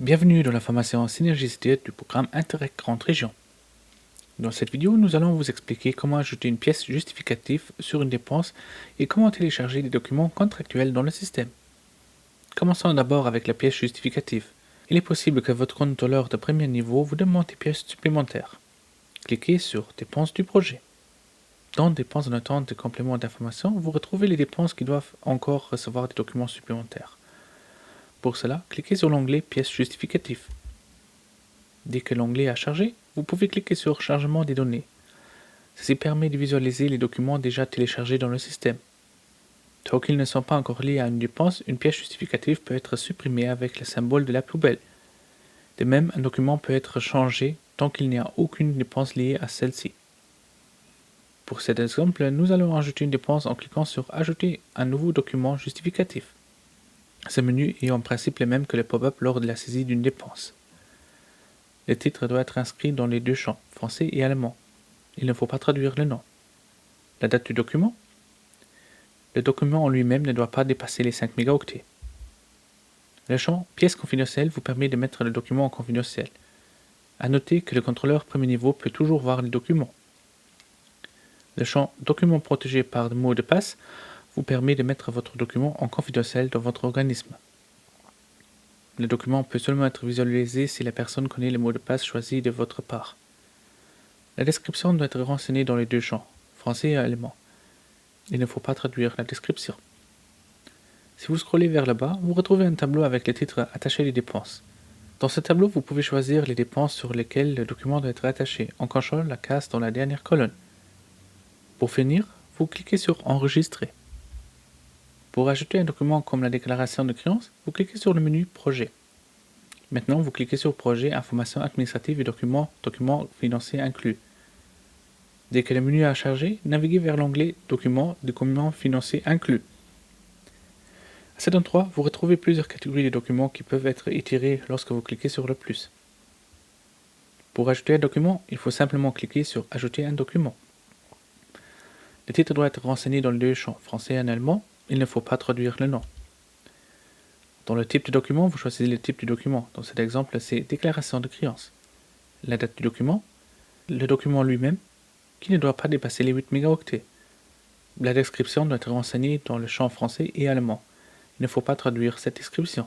Bienvenue dans la formation Synergicité du programme Interreg Grande Région. Dans cette vidéo, nous allons vous expliquer comment ajouter une pièce justificative sur une dépense et comment télécharger des documents contractuels dans le système. Commençons d'abord avec la pièce justificative. Il est possible que votre contrôleur de premier niveau vous demande des pièces supplémentaires. Cliquez sur Dépenses du projet. Dans Dépenses en attente de complément d'information, vous retrouvez les dépenses qui doivent encore recevoir des documents supplémentaires. Pour cela, cliquez sur l'onglet Pièces justificatives. Dès que l'onglet a chargé, vous pouvez cliquer sur Chargement des données. Ceci permet de visualiser les documents déjà téléchargés dans le système. Tant qu'ils ne sont pas encore liés à une dépense, une pièce justificative peut être supprimée avec le symbole de la poubelle. De même, un document peut être changé tant qu'il n'y a aucune dépense liée à celle-ci. Pour cet exemple, nous allons ajouter une dépense en cliquant sur Ajouter un nouveau document justificatif. Ce menu est en principe le même que le pop-up lors de la saisie d'une dépense. Le titre doit être inscrit dans les deux champs, français et allemand. Il ne faut pas traduire le nom. La date du document. Le document en lui-même ne doit pas dépasser les 5 mégaoctets. Le champ Pièces confidentielles vous permet de mettre le document en confidentiel. À noter que le contrôleur premier niveau peut toujours voir les documents. Le champ Documents protégés par mot de passe vous permet de mettre votre document en confidentiel dans votre organisme. Le document peut seulement être visualisé si la personne connaît le mot de passe choisi de votre part. La description doit être renseignée dans les deux champs, français et allemand. Il ne faut pas traduire la description. Si vous scrollez vers le bas, vous retrouvez un tableau avec le titre Attacher les dépenses. Dans ce tableau, vous pouvez choisir les dépenses sur lesquelles le document doit être attaché en cochant la case dans la dernière colonne. Pour finir, vous cliquez sur Enregistrer. Pour ajouter un document comme la déclaration de créance, vous cliquez sur le menu Projet. Maintenant, vous cliquez sur Projet, Informations administratives et documents financiers inclus. Dès que le menu a chargé, naviguez vers l'onglet Documents financiers inclus. À cet endroit, vous retrouvez plusieurs catégories de documents qui peuvent être étirés lorsque vous cliquez sur le plus. Pour ajouter un document, il faut simplement cliquer sur Ajouter un document. Le titre doit être renseigné dans les deux champs, français et en allemand. Il ne faut pas traduire le nom. Dans le type de document, vous choisissez le type du document. Dans cet exemple, c'est Déclaration de créance. La date du document, le document lui-même, qui ne doit pas dépasser les 8 mégaoctets. La description doit être renseignée dans le champ français et allemand. Il ne faut pas traduire cette description.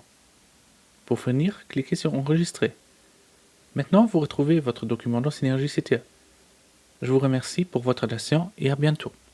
Pour finir, cliquez sur Enregistrer. Maintenant, vous retrouvez votre document dans Synergicité. Je vous remercie pour votre attention et à bientôt.